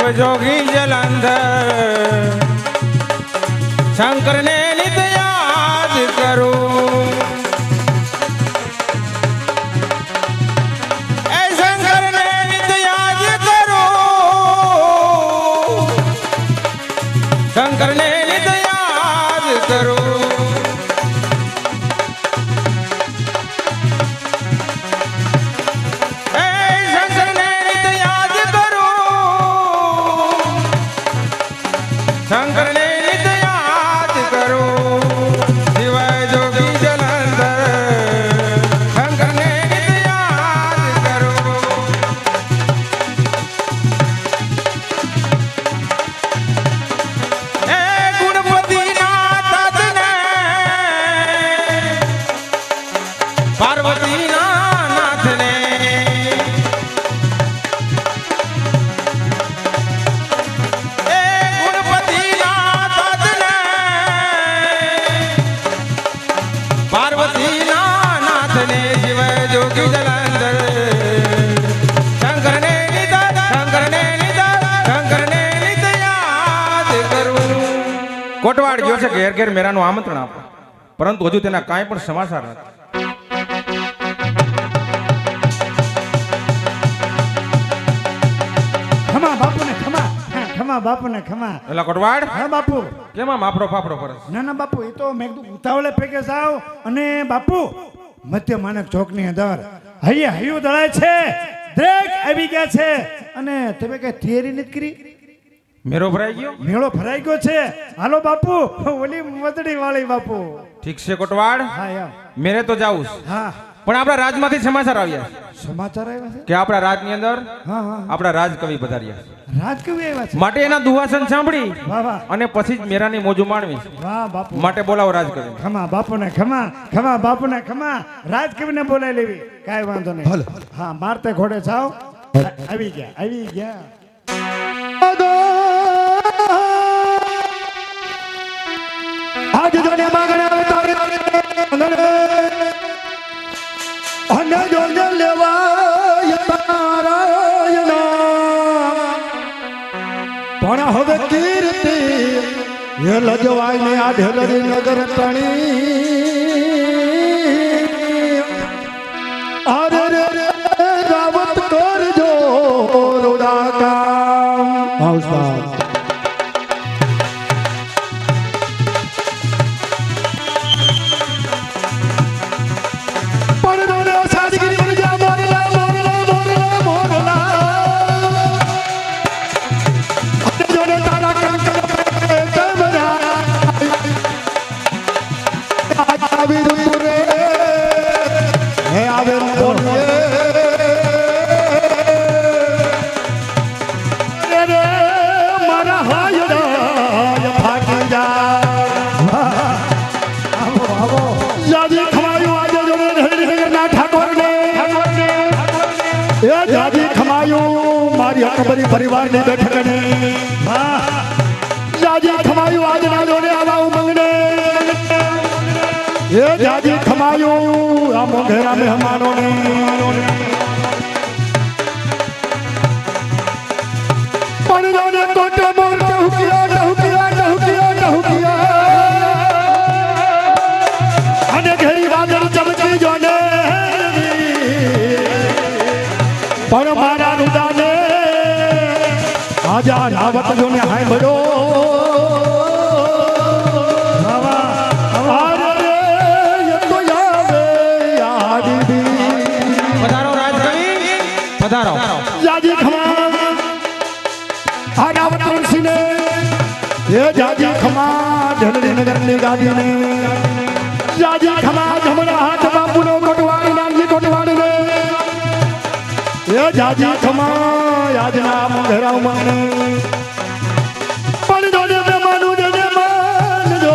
શિવ જોગી જલંધર શંકર ને નિત યાદ કરું એ શંકર ને નિત યાદ કરું શંકર ને નિત યાદ કરું શંકર ને નિત યાદ કરો શિવ જોગી જલંધર શંકર ને નિત યાદ કરો એ ગુણપતિ નાથ ને પાર્વતી નાથ ને પાર્વતી નાથ ને શિવ જોગી જલંધર શંકર ને નિત યાદ કરું. કોટવાડ ગયો છે ઘેર ઘેર મેરાનું આમંત્રણ આપો પરંતુ હજુ તેના કાંઈ પણ સમાચાર નથી. ખમા બાપુ ને ખમા ખમા બાપુ ને ખમા. એલા કોટવાડ હા બાપુ કેમાં માફડો ફાફડો કરે છે? ના ના બાપુ એ તો મેં કીધું ઉતાવળે પેકે જાવ અને બાપુ મધ્ય માનક ચોક ની અંદર હૈયું દળાય છે દ્રેક આવી ગયા છે અને તમે કઈ તૈયારી નથી કરી? મેરો ભરાઈ ગયો, મેળો ભરાઈ ગયો છે. હાલો બાપુ ઓલી મદડી વાળી બાપુ. ઠીક છે કોટવાડ હા યાર મેરે તો જાવું છે હા પણ આપણા રાજમાંથી સમાચાર આવ્યા સમાચાર આવ્યા છે કે આપણા રાજની અંદર હા હા આપણા રાજકવિ પધાર્યા રાજકવિ આવ્યા છે. માટે એના દુહાસન સાંભળી વાહ વાહ અને પછી જ મેરાની મોજું માણવી વાહ બાપુ. માટે બોલાવો રાજકવિ. ખમા બાપુ ને ખમા ખમા બાપુ ને ખમા રાજકવિ ને બોલાવી લેવી કાંઈ વાંધો નહીં. હા મારતે ઘોડે જાઓ. આવી ગયા આવી ગયા. આજ જોને માગણા આવે તારે અને જોને લેવાય તારા નામ પણ હવે કીર્તિ એ લજવાય ને આ ઢેલરી નગર તણી અરે રે રે રાવત કરજો રોડા કામ આવસા. પરિવાર ની બેઠક ને જાજી ખમાયું આજ ના જોડે આવા ઉમંગને એ જાજી ખમાયું આ મોઘેરા મહેમાનો ને પણ જોને કોટે મોર ટહુકિયા અને ઘેરી વાદળ ચમકી જોને પણ મારા રુદાને આજા રાવત જોને હાય બડો પધારો રાજકવિ પધારો. જાજી ખમા આ રાવત તુલસીને એ જાજી ખમા ઢેલરી નગરની ગાદીને જાજી ખમા જમણા હાથ બાપુનો કોટવાડી નાનજી કોટવાડીને એ જાજી ખમા યાદના મોઘરા મને પણ જોડે મહેમાનું જને માનજો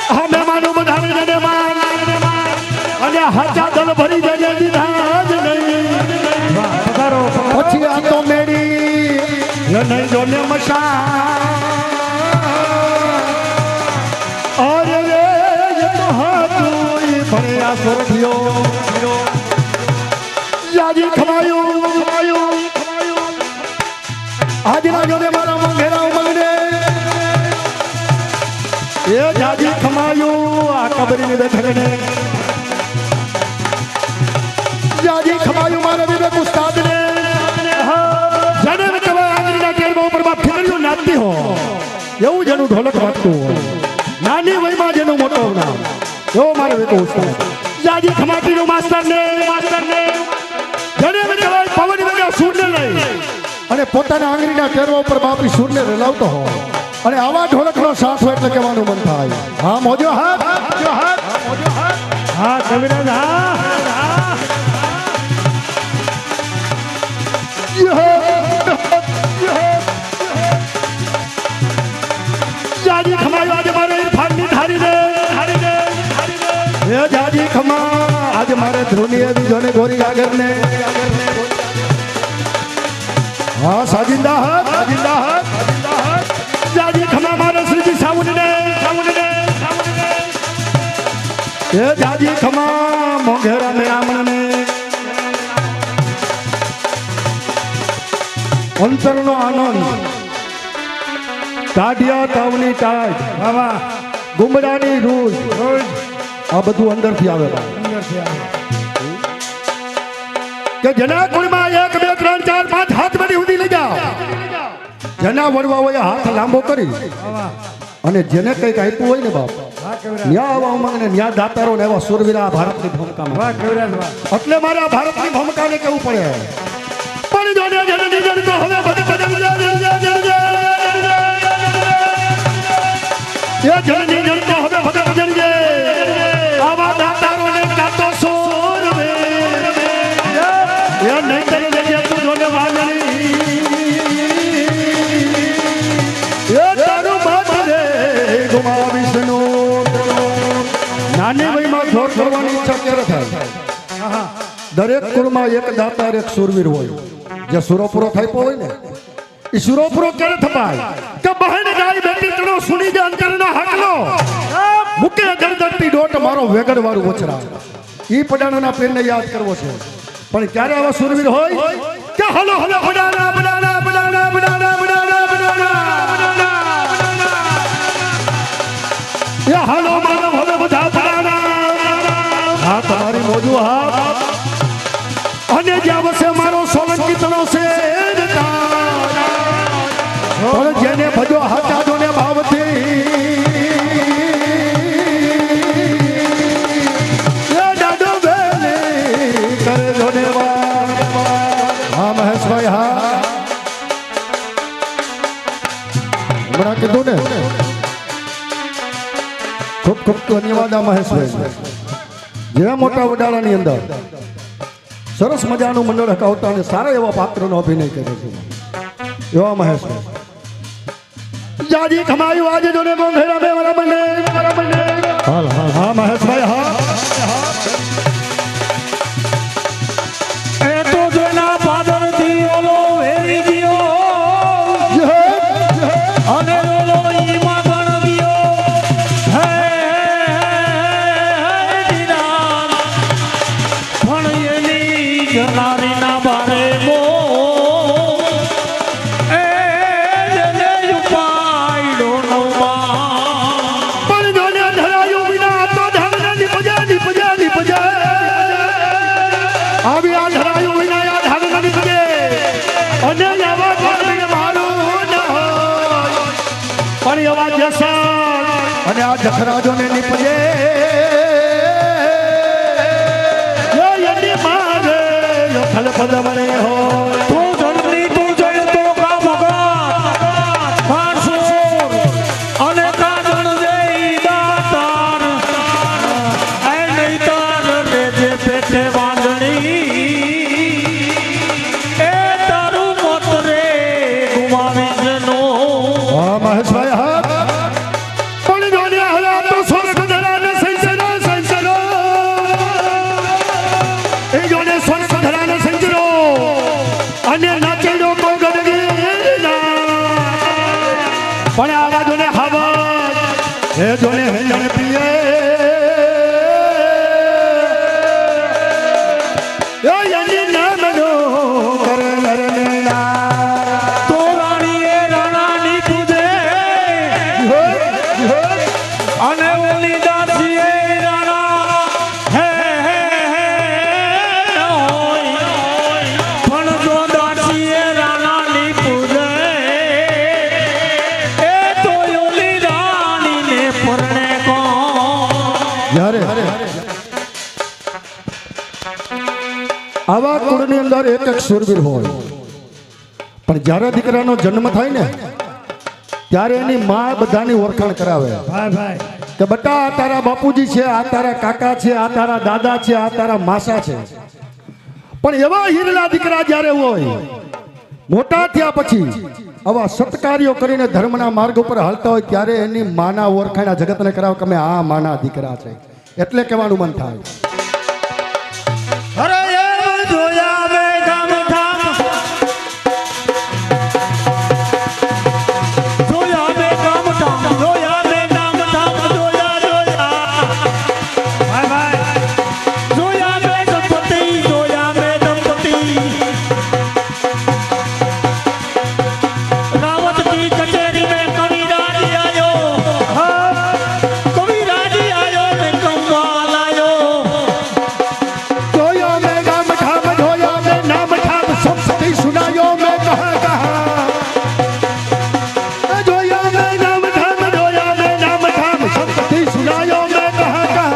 હા મહેમાનું બધાને જને માન અને હાચા દલ ભરી જજે દીધા જ નહીં પછી આ તો મેળી નહીં જોને મશા અરે રે એ તો હાથું ભણ્યા સ્વર્ગીયો જાજી ખમાયું આજના જોને મારા મોંઘેરા ઉમંગને એ જાજી ખમાયું આ કબરીની બેઠકને જાજી ખમાયું મારા વિવેક ઉસ્તાદને જાને કહેવાય આંગળીના ટેરવા ઉપર બાપ ફિકર્યું નાચતી હો એવું જેનું ઢોલક વાગતું હોય નાની વયમાં જેનું મોટો નામ એવો મારો વિવેક ઉસ્તાદ જાજી ખમાટીનો માસ્તરને જાને કહેવાય પવન વગર સૂરને લઈ અને પોતાના આંગળીના ટેરવા ઉપર બાપની સૂરને રલાવતો હોય અને આવા ઢોલકનો સાથ હોય એટલે કહેવાનું મન થાય હા મોજો હાથ હા કવિરાજ હા જાજી ખમાયો આજે મારે ઇરફાનની ધારીને હે જાજી ખમા આજે મારે ધ્રુની બીજોને ગોરી આગળને હા સાજિંદા હાથ જાજી ખમા મારે શ્રીજી સાઉન્ડને હે જાજી ખમા મોંઘેરા મેરામણને અંતરનો આનંદ ટાઢિયા તાવની ટાઢ વાહ ગુમડાની રૂજ આ બધું અંદરથી આવે કે જેના કુળમાં 1 2 3 4 5 હાથ બધી ઉડી લઈ જાઓ જેના વડવા હોય હાથ લાંબો કરી અને જેને કંઈક આપ્યું હોય ને બાપ ન્યા આવા ઉમંગને ન્યા દાતારો ને એવા સુરવીરા ભારતની ભૂમિકામાં એટલે મારે આ ભારતની ભૂમિકાને કેવું પડે પણ જોને જેને નિજર તો હવે બધે એ જેને નિજર તો હવે બધે બદલજે આવા દાતારોને કાતો સોરવે એ નહીં કરી દેજે તું જોને વાલણી એ તારું મત રે ગુમાવીશનો નાની વયમાં જોર કરવાની ઈચ્છા ક્યારે થાય દરેક કુળમાં એક દાતાર એક સુરવીર હોય જે સુરો પૂરો થાય હોય ને એ સુરો પૂરો ક્યારે થપાય કે બહેન ગાય બેટી તણો સુની જે અંતરનો હાકલો મુકે દરદરતી ડોટ મારો વેગડ વાળું વચરા ઈ પડાણાના પેરને યાદ કરવો છે પણ ક્યારે આવા સુરવીર હોય કે હલો હલો પડાણા એ હાલો માનવ હવે બધા પડાણા હા તમારી મોજું હા અને જ્યાં વસે મારો સોલંકી તણો છે પણ જેને ભજો હાચા જોને ભાવથી એ દાદો બેને કરે જોને હા મહેશભાઈ હા હમણાં કીધું ને ખૂબ ખૂબ ધન્યવાદ આ મહેશભાઈ જેવા મોટા વડાળાની અંદર સરસ મજાનું મંડળ હકાવતા અને સારા એવા પાત્રનો અભિનય કરે છે એવા મહેશભાઈ જાજી ખમાયું આજે જોને મોંઘેરા બે વાળા બને હા મહેશભાઈ હા એ તો જોના પાદરથી ઓલો વેરી ગયો અને ઓલો ઈમાં ગણ ગયો હે દીદાર પણ એની જનારીના બારે મો એ જેને ઉપાડો નવમાં પણ જોને ધરાયું વિના તો ધરને નિપજે આવી આ ધરાયું વિના આ ધરને નિપજે અને આવા ધરને મારું ન હોય પણ એવા જસા અને આ જખરાજોને નિપજે એની મારે ખલ પદ બને હોય તું જણની તું જણ તો કા મગા પાણસોર અને કાજણ જઈ દાતાર એ નહીં તાર રે જે પેટે વાંદણી એ તારું મત રે ગુમાવી જનો હા મહેશભાઈ હા પણ જોને હલા તો સ્વર્ગ ધરાને સંસરો એ જોને સ્વર્ગ ધરાને સંસરો અને નાચેલો તો ગગડીના પણ આવા જોને હવા એ જોને હેલણ પીએ એ યની નામનો કર નરનેના તો રાણી આવા કુળની અંદર એક એક શૂરવીર હોય, પણ જ્યારે દીકરાનો જન્મ થાય ને ત્યારે એની માં બધાની ઓળખાણ કરાવે ભાઈ ભાઈ કે બટા આ તારા બાપુજી છે, આ તારા કાકા છે, આ તારા દાદા છે, આ તારા માસા છે. પણ એવા હીરલા દીકરા જ્યારે હોય મોટા થયા પછી આવા સત્કાર્યો કરીને ધર્મના માર્ગ ઉપર હાલતા હોય ત્યારે એની માના ઓળખાણ આ જગતને કરાવે કે અમે આ માના દીકરા છે, એટલે કહેવાનું મન થાય. અરે એ જોયા મે ગામ ઠામ જોયા મે ગામ ઠામ જોયા મે ગામ ઠામ જોયા ભાઈ ભાઈ જોયા મે દંપતિ રાવત કી કચેરી મે કવિરાજ આયો કવિરાજ આયો ને કંવાલ આયો જોયો મેં નામ ઠામ, જોયો મેં નામ ઠામ, સબ સતી સુનાયો મેં કહા કહા. જોયો મેં નામ ઠામ, જોયો મેં નામ ઠામ, સબ સતી સુનાયો મેં કહા કહા.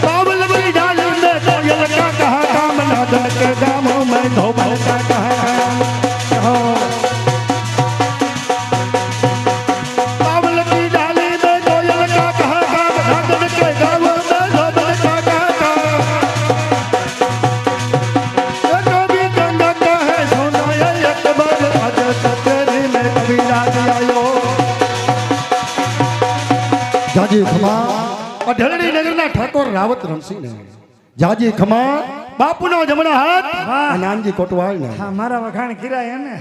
बाबल बड़ी डाल में कोयल का कहा काम, नादन के गामों में धोबल का कहा. बाबल की डाली में कोयल का कहा काम, नादन के गामों में धोबल का कहा. कभी गंगा का है सोना ये अकबर, आज तेरी में कबीराज आयो. जाजी खमा અઢળણી નગરના ઠાકોર રાવત રમસિંહ ને જાજી ખમા બાપુનો જમણો હાથ વાહ. નાનજી કોટવાલ ને હા મારા વખાણ કિરાય ને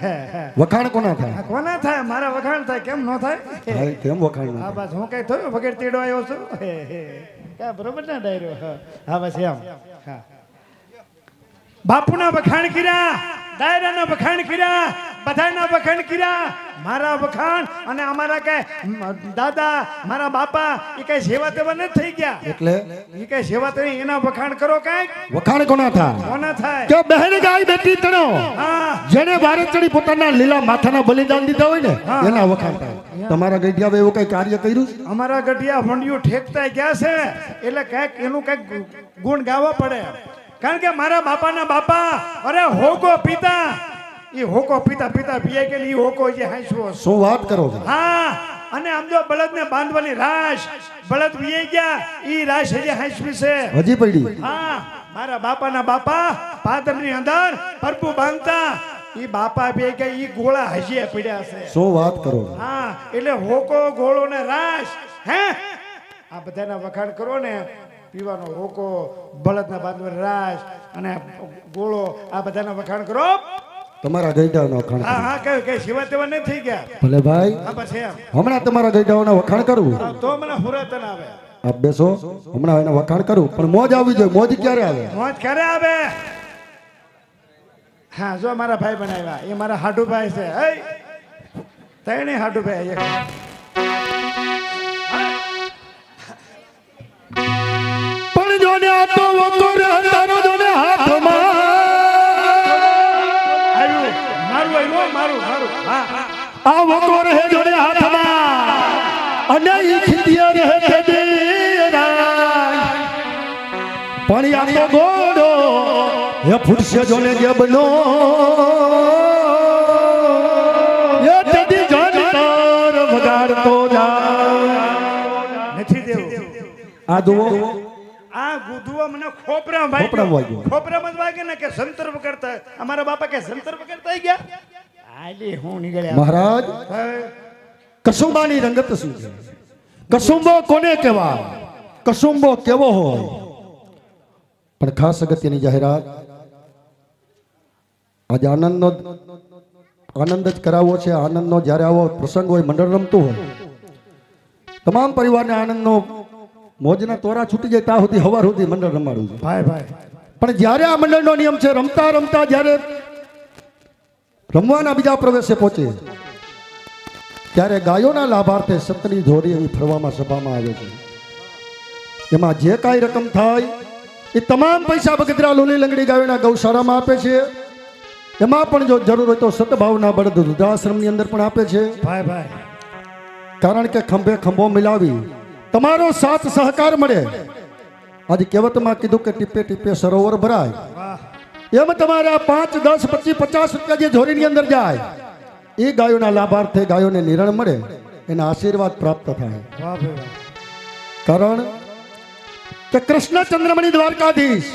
વખાણ કોના થાય? કોના થાય મારા વખાણ થાય કેમ ન થાય હા, કેમ વખાણ ના હા થાય? બસ હું કઈ થયું વગર તેડો આવ્યો છું કા બરોબર ના ડાયરો હા બસ એમ હા બાપુના વખાણ કર્યા ડાયરાના વખાણ કર્યા બધાના વખાણ કર્યા મારા વખાણ અને અમારા કઈ દાદા મારા બાપા એ કઈ સેવા તેવા નથી થઈ ગયા એટલે એ કઈ સેવા તેવી એના વખાણ કરો કઈક વખાણ કોના થાય? કોના થાય કે બહેન ગાય બેટી તણો હા જેને ભારત ચડી પોતાના લીલા માથાના બલિદાન દીધા હોય ને હા. એના વખાણ થાય. તમારા ગઢિયા એવું કઈ કાર્ય કર્યું છે? અમારા ગઢિયા ભંડિયું ઠેકતા ગયા છે એટલે કઈક એનું કઈક ગુણ ગાવા પડે કારણ કે મારા બાપાના બાપા અરે હોકો પિતા એ હોકો પિતા પિતા પીએ કે ઈ હોકો જે હાંસવો શું વાત કરો છો? હા અને આમ જો બળદને બાંધવાની રાશ બળદ વીએ ગયા ઈ રાશ હજી હાંસવી છે હજી પડી? હા મારા બાપાના બાપા પાદરની અંદર પરપુ બાંધતા ઈ બાપા બે કે ઈ ગોળા હજી પડ્યા છે શું વાત કરો છો? હા એટલે હોકો ગોળો ને રાશ હે આ બધાના વખાણ કરો ને પીવાનો હોકો બળદના બાંધવાનો રાશ અને ગોળો આ બધાના વખાણ કરો તમારા ગઈડાઓના વખાણ હા કરો. હા કઈ સેવા તેવા નથી થઈ ગયા ભલે ભાઈ, હા બસ એમ હમણાં તમારા ગઈડાઓના વખાણ કરવું. હા, તો મને હુરતન આવે આપ બેસો, હમણાં એના વખાણ કરું, પણ મોજ આવવી જોઈએ. મોજ ક્યારે આવે? મોજ કરે આવે હા જો મારા ભાઈ બનાવ્યા એ મારા હાડુભાઈ છે હે તણે હાડુભાઈ એક પણ જોને આ તો વકોર તારો જોને હાથમાં આવ્યું મારું મારું હા આ વકોર હે જોને હાથમાં અને ઈ ખીદિયા રહે તે દેરાય. પણ આ તો ગોડો હે ફૂટશે જોને જબનો એ તેદી જનતર વગાડતો જાય. નથી દેવું આ દુઓ આ ગુધુઓ મને ખોપરામાં ભાઈ ખોપરામાં વાગ્યો. ખોપરામાં જ વાગે ને કે સંતર વગરતા અમારા બાપા કે સંતર વગરતા ગયા આલી હું નીકળ્યા મહારાજ, કસુંબાની રંગત શું છે? કસુંબો કોને કહેવાય? કસુંબો કેવો હોય? પણ ખાસ અગત્યની જાહેરાત, આજે આનંદ જ કરાવવો છે. આનંદનો જ્યારે આવો પ્રસંગ હોય, મંડળ રમતું હોય, તમામ પરિવારને આનંદનો મોજના તોરા છૂટી જાય ત્યાં સુધી હવાર સુધી મંડળ રમાડવું છે. ભાઈ ભાઈ પણ જ્યારે આ મંડળનો નિયમ છે, રમતા રમતા જ્યારે રમવાના બીજા પ્રવેશે પહોંચે ત્યારે ગાયોના લાભાર્થે સતની ધોરી એવી ફરવામાં સભામાં આવે છે. એમાં જે કાંઈ રકમ થાય એ તમામ પૈસા બગદરા લોલી લંગડી ગાયોના ગૌશાળામાં આપે છે. એમાં પણ જો જરૂર હોય તો સતભાવના બળદ વૃદ્ધાશ્રમની અંદર પણ આપે છે. ભાઈ ભાઈ કારણ કે ખંભે ખંભો મિલાવી તમારો સાથ સહકાર મળે. આજે કહેવતમાં કીધું કે ટીપે ટીપે સરોવર ભરાય. વાહ એમ તમારા 5, 10, 25, 50 રૂપિયા જે જોરીની અંદર જાય એ ગાયોના લાભાર્થે ગાયોને નિરણ મળે એના આશીર્વાદ પ્રાપ્ત થાય. વાહ ભાઈ વાહ. કારણ કે કૃષ્ણ ચંદ્રમણી દ્વારકાધીશ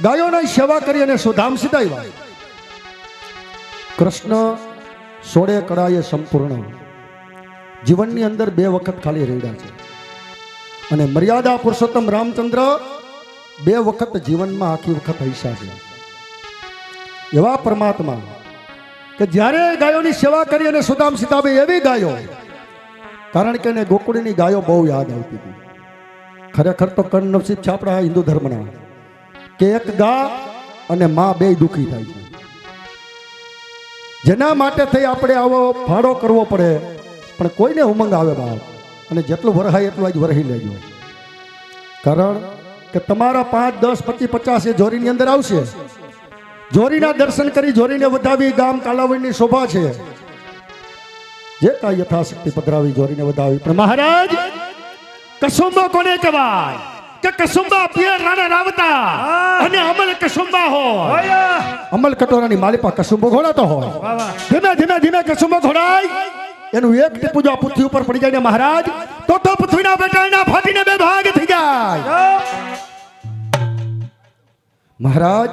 ગાયોની સેવા કરી અને સુધામ સીધાવ્યા. કૃષ્ણ 16 કળાએ સંપૂર્ણ જીવનની અંદર 2 વખત ખાલી રેડ્યા છે અને મર્યાદા પુરુષોત્તમ રામચંદ્ર 2 વખત જીવનમાં આખી વખત હૈસા છે. એવા પરમાત્મા કે જ્યારે ગાયોની સેવા કરી અને સુદામ સીતાબે એવી ગાયો, કારણ કે એને ગોકુળની ગાયો બહુ યાદ આવતી હતી. ખરેખર તો કનનસીબ છે આપણા હિન્દુ ધર્મના કે એક ગા અને માં 2 દુઃખી થાય છે. જેના માટે થઈ આપણે આવો ફાળો કરવો પડે, પણ કોઈને ઉમંગ આવે બાપ, અને જેટલું વરહાય એટલું આજ વરહી લેજો. કારણ કે તમારા 5, 10, 25, 50 એ જોરીની અંદર આવશે. જોરીના દર્શન કરી જોરીને વધાવી ગામ કાલાવડની શોભા છે. જે કાંઈ યથાશક્તિ પધરાવી જોરીને વધાવી. પણ મહારાજ કસુંબા કોને કહેવાય કે કસુંબા પિયર રાણા રાવતા અને અમલ કસુંબા હોય. ઓય અમલ કટોરાની માલિપા કસુંબો ઘોડાતો હોય. વાહ વાહ. ધીમે ધીમે ધીમે કસુંબો ઘોડાય એનું એક ટીપું જો આ પૃથ્વી ઉપર પડી જાય ને મહારાજ તો પૃથ્વીના બેટાના ફાટીને 2 ભાગ થઈ જાય. મહારાજ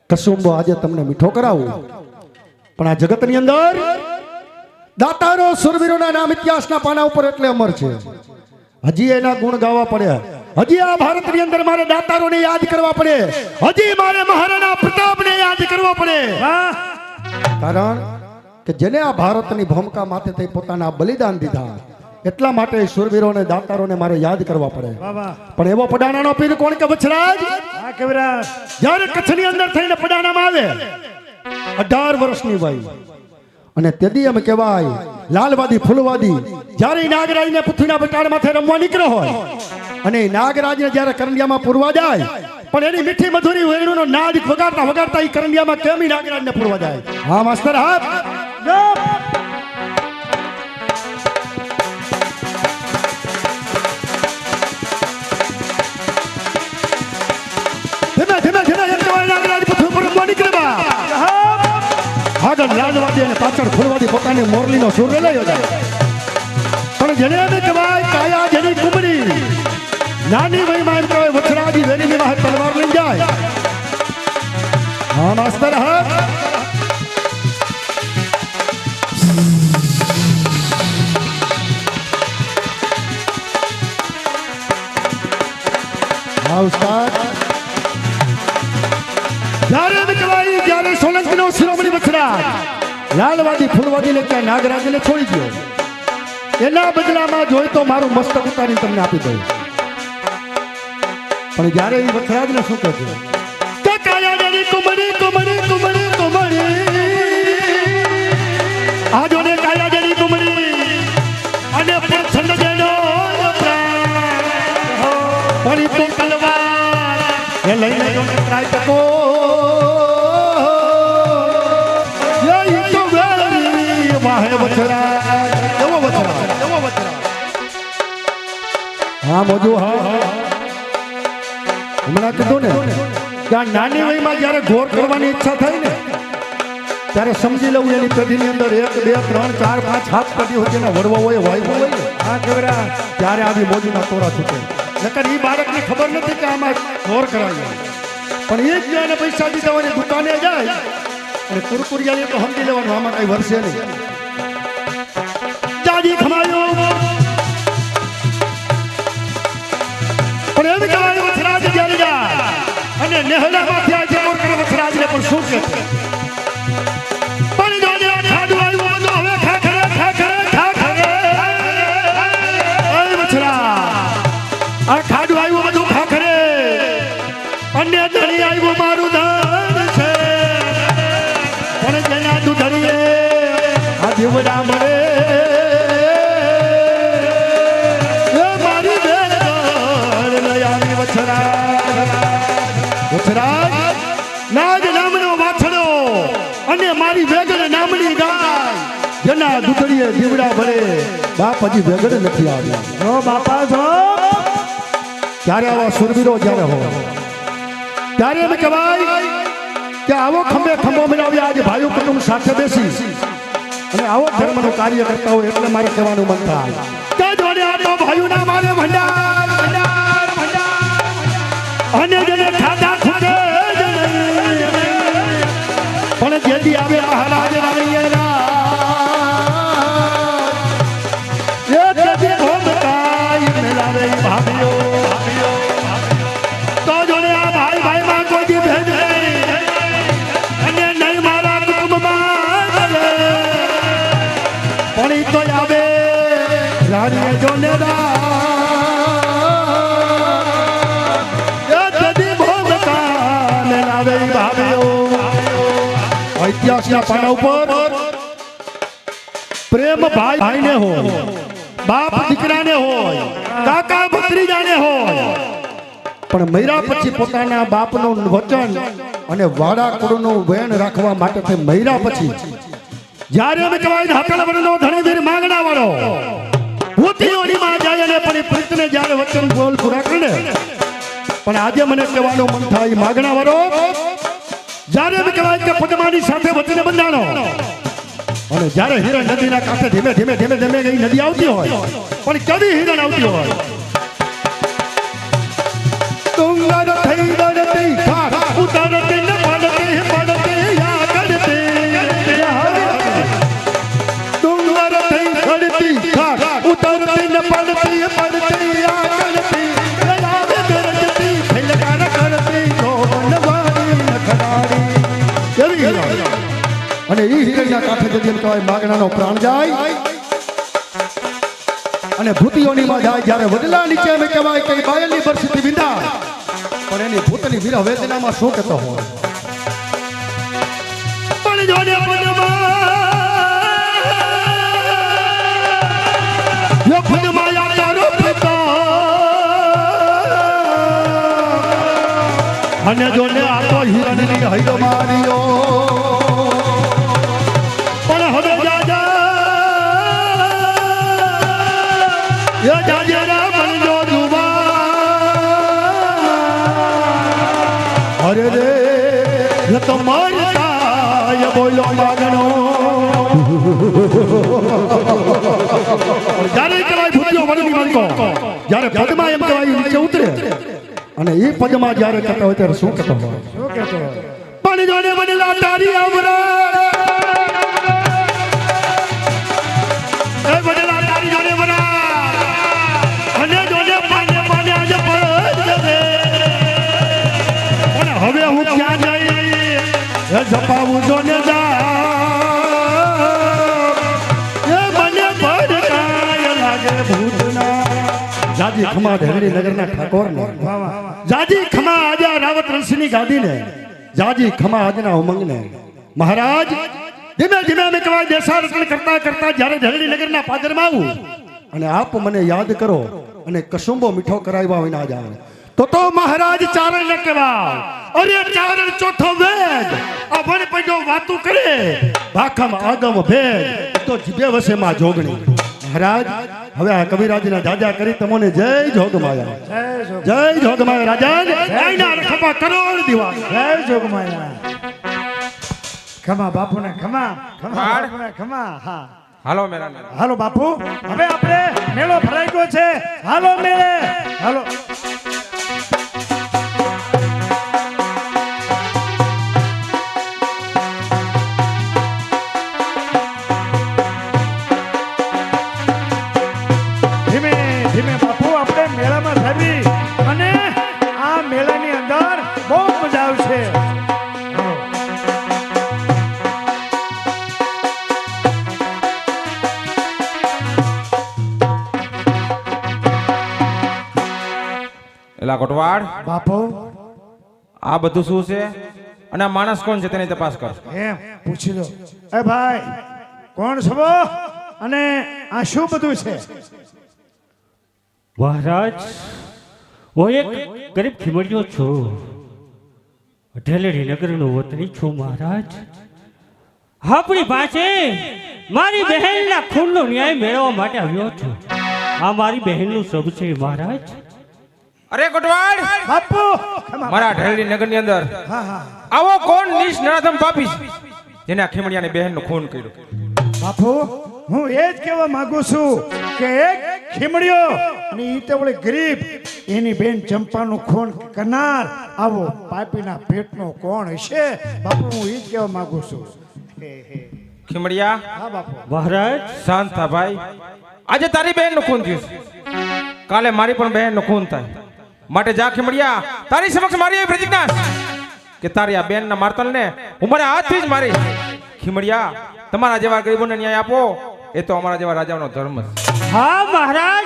કસુંબો આજે તમને મીઠો કરાવું, પણ આ જગતની અંદર દાતારો સુરવીરોના નામ ઇતિહાસના પાના ઉપર એટલે અમર છે. હજી એના ગુણ ગાવા પડે. હજી આ ભારતની અંદર મારે દાતારોને યાદ કરવા પડે. હજી મારે મહારાણા પ્રતાપને યાદ કરવા પડે. વાહ. કારણ કે જેને આ ભારતની ભૂમિકા માથે થઈ પોતાના બલિદાન દીધા, એટલા માટે સુરવીરોને દાતારોને મારે યાદ કરવા પડે. વાહ વાહ. પણ એવો પડાણાનો પીર કોણ કે વછરાજ? હા કવિરાજ. જ્યારે કચ્છની અંદર થઈને પડાણામાં આવે 18 વર્ષની વય, અને તેદી એમ કહેવાય લાલવાદી ફૂલવાદી, જ્યારે નાગરાજને પૃથ્વીના પટાળ માથે રમવા નીકળ્યો હોય અને નાગરાજને જ્યારે કરંડિયામાં પૂરવા જાય, પણ એની મીઠી મધુરી વેણુનો નાદ વગાડતા વગાડતા એ કરંડિયામાં કેમ નાગરાજને પૂરવા જાય? હા માસ્તર હા. ધીમે ધીમે ધીમે નાગરાજ પૃથ્વી પર રમવા નીકળ્યા. આગળ લાલવાદી અને પાછળ ફૂલવાદી પોતાની મોરલીનો સૂર લઈ જાય. પણ જેને એમ કહેવાય કાયા જેની કુમળી નાની વયમાં એમ કહેવાય વછરાજી વેણીની વાહે તલવાર લઈ જાય. હા માસ્તર હા. હા ઉસ્તાદ. જ્યારે એમ કહેવાય જ્યારે સોલંકીનો શિરોમણી વછરાજ લાલવાદી ફૂલવાદીને ક્યાં નાગરાજને છોડી દો, એના બદલામાં જોઈ તો મારું મસ્તક ઉતારી તમને આપી દઉં. પણ જ્યારે એ વછરાજને શું કહે છે કે કાયાની કુમળી કુમળી કુમળી કુમળી, આ જોને કાયાની કુમળી અને પ્રચંડ જેનો પ્રાણ પણ તલવાર એ લઈને જો ટ્રાય તકો હા મોજુ. હા હમણાં કીધું ને કે આ નાની વયમાં જ્યારે ઘોર કરવાની ઈચ્છા થાય ને ત્યારે સમજી લઉં એની પેઢીની અંદર 1, 2, 3, 4, 5 હાથ પેઢી હોય જેના વડવો હોય વાયુ હોય ને, હા કવિરાજ. ત્યારે આવી મોજુના તોરા છૂટે. નકર એ બાળકને ખબર નથી કે આમાં ઘોર કરાય. પણ એ જ એને પૈસા દીધા હોય ને દુકાને જાય અને કુરકુરિયા તો સમજી લેવાનું આમાં કઈ વર્ષે નહીં. જાજી ખમાયો પણ એમ કહેવાય વછરાજ જ્યારે જાય અને નેહડામાંથી આ જેમોર કરે વછરાજને પણ શું કહે પણ જોને ખાડું આવ્યું બધું હવે ખાખરે ખાખરે ખાખરે. ઓય વછરાજ આ ખાડું આવ્યું બધું ખાખરે અને ધણી આવ્યું મારું ધન છે, પણ જેના દુધડીએ આ દીવડા મળે નાગ નામનો વાછડો અને મારી વેગડ નામની ગાય જેના દૂધડીએ દીવડા ભરે. બાપ હજી વેગડ નથી આવ્યા. જો બાપા જો. ત્યારે આવા સુરવીરો જ્યારે હોય ત્યારે એમ કહેવાય કે આવો ખંભે ખંભો મિલાવી આજે ભાઈઓ કુટુંબ સાથે બેસી અને આવો ધર્મનું કાર્ય કરતા હોય એટલે મારે કહેવાનું મન થાય કે જોડે આ તો ભાઈઓના મારે ભંડાર ભંડાર ભંડાર અને જેને ખાધા ખૂટે પણ જેથી આવે મહારાજ રાણીએરા એ તેથી ભોગ કાય મેલાવે ભાભીઓ તો જોડે આ ભાઈ ભાઈમાં કોઈ દી ભેદ નહીં અને નહીં મારા કુટુંબમાં પણ ઈ તો આવે રાણીએ જોને એ તેથી ભોગ કાય મેલાવે ભાભીઓ ઇતિહાસના પાના ઉપર પ્રેમ ભાઈ ભાઈને હોય બાપ દીકરાને હોય કાકા ભત્રીજાને હોય પણ મૈરા પછી પોતાના બાપનું વચન અને વાડા કુળનું વેણ રાખવા માટે થઈ મૈરા પછી જ્યારે અમે કહેવાય હકલ વરનો ધણીવીર માંગણા વાળો ભૂતિઓની જાય અને પણ પ્રીતને જ્યારે વચન બોલ પૂરા કરે પણ આજે મને કહેવાનું મન થાય માંગણા વાળો જ્યારે એમ કહેવાય કે પદ્માની સાથે વચને બંધાણો અને જ્યારે હિરણ નદીના કાંઠે ધીમે ધીમે ધીમે ધીમે ગઈ નદી આવતી હોય પણ કેવી હિરણ આવતી હોય ડુંગર થઈ દડતી ઘાટ ઉતરતી ને પડતી પડતી યા કરતી ડુંગર થઈ દડતી ઘાટ ઉતરતી ને પડતી પડતી યા કરતી લાવે ગરજતી ફિલકાર કરતી જોનવારી નખડારી કેવી હિરણ અને ઈ હિરણના કાંઠે જતી એમ કહેવાય માગણાનો પ્રાણ જાય અને ભૂતિઓની માં જાય જ્યારે વડલા નીચે એમ કહેવાય કે બાયલની બરસીથી વિંધા પણ એની ભૂતની વિરહ વેદનામાં શું કહેતો હોય પણ જોને પદમાં તારો પિતા અને જોને આ તો હિરણની હૈયો માર્યો અરે રે એ તો મારતા બોલો માગણો જ્યારે કહેવાય ભૂતિઓ વળની માનકો જ્યારે પદમાં એમ કહેવાય નીચે ઉતરે અને એ પદમાં જ્યારે કહેતા હોય ત્યારે શું કહેતો હોય પણ જોને બનેલા તારી આવરા એ બનેલા તારી જોને બના અને જોને પાને પાને આજે પડ જશે હવે હું ક્યાં જઈ એ જપાવું જો ને જા એ મને ભડકાય લાગે ભૂતના જાજી ખમા ઢેરડી નગરના ઠાકોરને જાજી ખમા આજે રાવત રણસિંહની ગાદીને જાજી ખમા આજના ઉમંગને મહારાજ ધીમે ધીમે અમે કહેવાય દેશારચન કરતા કરતા જ્યારે ઢેરડી નગરના પાદરમાં આવું અને આપ મને યાદ કરો અને કસુંબો મીઠો કરાવ્યા હોય ના જાણે તો મહારાજ ચારણ ને કહેવાય અરે ચારણ ચોથો વેદ આ વણ પડ્યો વાતું કરે ભાખમ આગમ ભેદ તો જીભે વસે માં જોગણી મહારાજ હવે આ કવિરાજના દાદા કરી તમને જય જોગમાયા જય જોગમાયા રાજા આઈના રખપા કરોડ દીવા જય જોગમાયા ખમા બાપુને ખમા ખમા બાપુને ખમા હા હાલો મેરા હાલો બાપુ હવે આપણે મેળો ભરાઈ ગયો છે હાલો મેળે હાલો ધીમે બાપુ આપણે મેળામાં આવી અને આ મેળાની અંદર બહુ મજા આવશે એલા કોટવાડ બાપુ આ બધું શું છે અને આ માણસ કોણ છે તેની તપાસ કર એમ પૂછી લો એ ભાઈ કોણ છો અને આ શું બધું છે મહારાજ હું એક ગરીબ ખીમડિયો છું ઢેલેડી નગરનો વતની છું મહારાજ આપણી પાસે મારી બહેનના ખૂનનો ન્યાય મેળવવા માટે આવ્યો છું આ મારી બહેનનું સબ છે મહારાજ અરે કોટવાડ બાપુ ખમા. મારા ઢેલડી નગરની અંદર હા હા આવો કોણ નીચ નરાધમ પાપી છે જેને આ ખીમડિયાની બહેનનું ખૂન કર્યું? બાપુ હું એ જ કહેવા માંગુ છું કે એક ખીમડિયો અને ઈ તો ઓલી ગરીબ એની બેન ચંપાનું ખૂન કરનાર આવો પાપીના પેટનો કોણ હશે? બાપુ હું એ જ કહેવા માંગુ છું. હે હે. ખીમડિયા હા બાપુ. મહારાજ શાંત થા ભાઈ. આજે તારી બહેનનું ખૂન થયું છે, કાલે મારી પણ બહેનનું ખૂન થાય. માટે જા ખીમડિયા, તારી સમક્ષ મારી એવી પ્રતિજ્ઞા છે કે તારી આ બેનના મારતલને હું મારા હાથથી જ મારી. ખીમડિયા, તમારા જેવા ગરીબોને ન્યાય આપો એ તો અમારા જેવા રાજાનો ધર્મ છે. હા મહારાજ,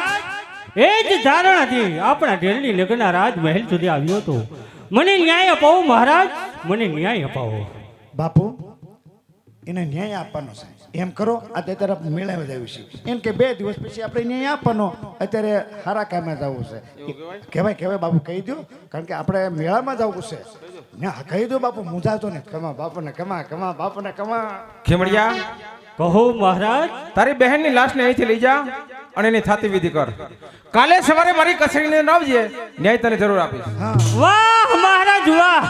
એ જ ધારણાથી આપણા ઢેલડી નગરના રાજમહેલ સુધી આવ્યો હતો. મને ન્યાય અપાવો મહારાજ, મને ન્યાય અપાવો. બાપુ એને ન્યાય આપવાનો છે. એમ કરો અત્યારે મેળામાં જવું છે એમ કે 2 દિવસ પછી આપણે ન્યાય આપવાનો. અત્યારે સારા કામે જવું છે. કહેવાય બાપુ કહી દો, કારણ કે આપણે મેળામાં જવું છે. ના કહી દો બાપુ, મૂંઝાતો ને. કમા બાપુને કમા કમા બાપુને કમા. ખીમડિયા, કહો મહારાજ. તારી બહેનની લાશને અહીંથી લઈ જા અને એની થાતી વિધિ કર. કાલે સવારે મારી કચેરીને આવજે, ન્યાય તને જરૂર આપીશ. વાહ મહારાજ વાહ,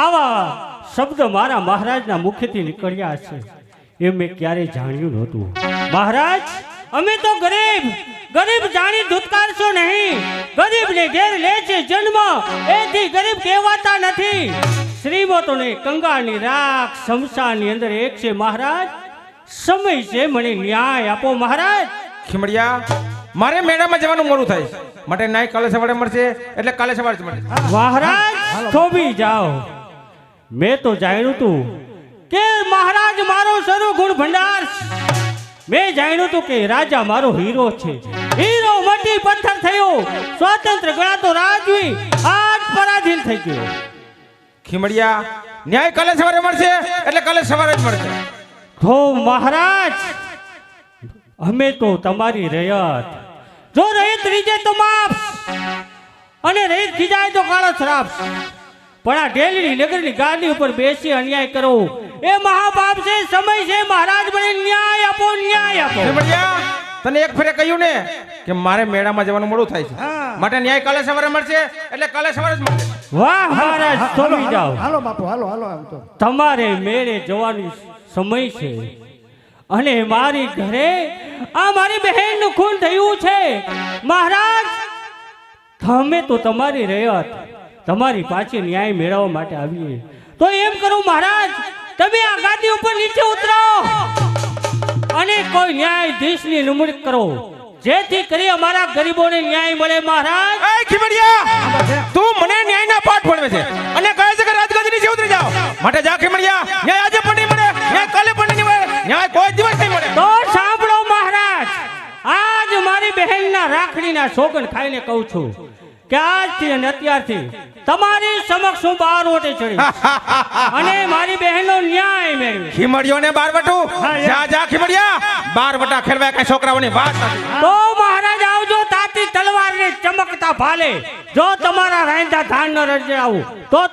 આવા શબ્દ મારા મહારાજના મુખેથી નીકળ્યા છે એ મેં ક્યારેય જાણ્યું નહોતું. મહારાજ, અમે તો ગરીબ જાણી ધૂતકારશો નહીં. ગરીબને ઘેર લે છે જન્મ, એથી ગરીબ કહેવાતા નથી. શ્રીમતોને કંગાળની રાખ શમશાનની અંદર એક છે મહારાજ. સમય છે, મને ન્યાય આપો મહારાજ. ખીમડિયા, મારે મેળામાં જવાનું મોડું થાય છે, માટે ન્યાય કાલે સવારે મળશે, એટલે કાલે સવારે જ મળશે. મહારાજ થોભી જાઓ. મેં તો જાણ્યું તું કે મહારાજ મારો સર્વ ગુણ ભંડાર છે. મેં જાણ્યું તું કે રાજા મારો હીરો છે. હીરો મટી પથ્થર થયો, સ્વતંત્ર ગણાતો રાજવી આજ પરાધીન થઈ ગયો. ખીમડિયા, ન્યાય કાલે સવારે મળશે, એટલે કાલે સવારે જ મળશે. તો મહારાજ, અમે તો તમારી રયત. જો રયત રીજે તો માફ, અને રયત ખીજાય તો કાળો શ્રાપ. પણ આ ઢેલડી નગરની ગાદી ઉપર બેસી અન્યાય કરો એ મહાપાપ છે. સમય છે મહારાજ, મને ન્યાય આપો, ન્યાય આપો. ખીમડિયા, તને એક ફેરે કહ્યું ને કે મારે મેળામાં જવાનું મોડું થાય છે, માટે ન્યાય કાલે સવારે મળશે, એટલે કાલે સવારે જ મળશે. વાહ મહારાજ, થોભી જાઓ. હાલો બાપુ, હાલો હાલો. આમ તો તમારે મેળે જવાનો સમય છે, અને મારી ઘરે આ મારી બહેનનું ખૂન થયું છે. મહારાજ, તમે તો તમારી રયત, તમારી પાછી ન્યાય મેળવવા માટે આવીએ. તો એમ કરો મહારાજ, તમે આ ગાદી ઉપર નીચે ઉતરો અને કોઈ ન્યાયાધીશની નિમણૂક કરો, જેથી કરી અમારા ગરીબોને ન્યાય મળે. મહારાજ, એ ખીમડિયા, તું મને ન્યાયના પાઠ ભણવે છે અને કહે છે કે રાજગાદી નીચે ઉતરી જાઓ. માટે જા ખીમડિયા, ન્યાય આજે પણ નહીં મળે, ન્યાય કાલે પણ નહીં મળે, ન્યાય કોઈ દિવસ નહીં મળે. તો સાંભળો મહારાજ, આજ મારી બહેનના રાખડીના સોગંદ ખાઈને કહું છું કે આજથી અને અત્યારથી તમારી સમક્ષ હું બારવટે ચડી અને મારી બહેનનો ન્યાય મેળવી. ખીમડિયોને બારવટું, જા જા ખીમડિયા, બારવટા ખેલવા કઈ છોકરાઓની વાત નથી. તો મહારાજ આવજો તાતી તલવારને ચમકતા ભાલે. જો તમારા રાંધા ધાન ન રજે આવું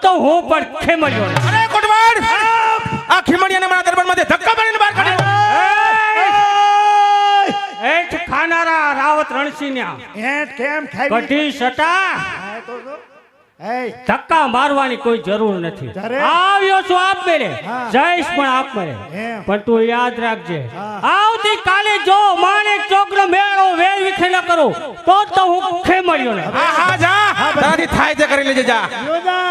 તો હું પણ ખીમડિયો. અરે કોટવાડ, આ ખીમડિયાને મારા દરબારમાંથી ધક્કા મારીને બહાર કાઢ્યો. એઠ ખાનારા રાવત રણસિંહ્યા એટ કેમ ખાઈ કઢી સટા હા, તો જો. એ ધક્કા મારવાની કોઈ જરૂર નથી. ત્યારે? આવ્યો છું આપ મેળે, હા. જઈશ પણ આપ મેળે. એમ. પણ તું યાદ રાખજે, હા. આવતી કાલે જો માણેક ચોકનો મેળો વેર વિખે ન કરો તો હું ખેમળ્યો ને. હા હા, જા, તારાથી થાય તે કરી લેજે, જા. વિયોદા,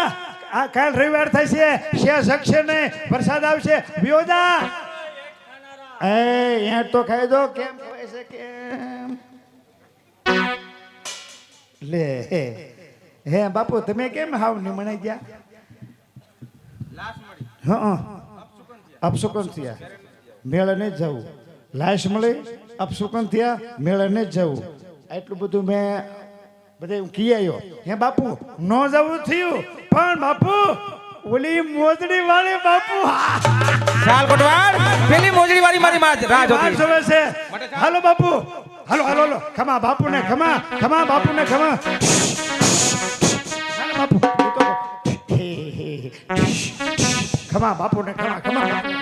આ કાલ રવિવાર થશે, શેષ શકશે નહીં, વરસાદ આવશે. વિયોદા, એ એટ તો ખાઈ દો. કેમ ખવાય છે કેમ? લે હે બાપુ, તમે કેમ હાવ નિમણાઈ ગયા? હા, અપશુકન થયા, મેળે નહીં જવું. લાશ મળી, અપશુકન થયા, મેળે નહીં જવું. એટલું બધું મેં બધે કી આવ્યો. હે બાપુ, ન જવું થયું, પણ બાપુ ઓલી મોજડી વાળી બાપુ ચાલ કોટવાડ, પેલી મોજડી વાળી મારી માં રાહ જોતી. જોવે છે. હાલો બાપુ, હાલો હાલો હાલો. ખમા બાપુને ખમા, ખમા બાપુને ખમા. હાલો બાપુ, ખમા બાપુને ખમા, ખમા બાપુને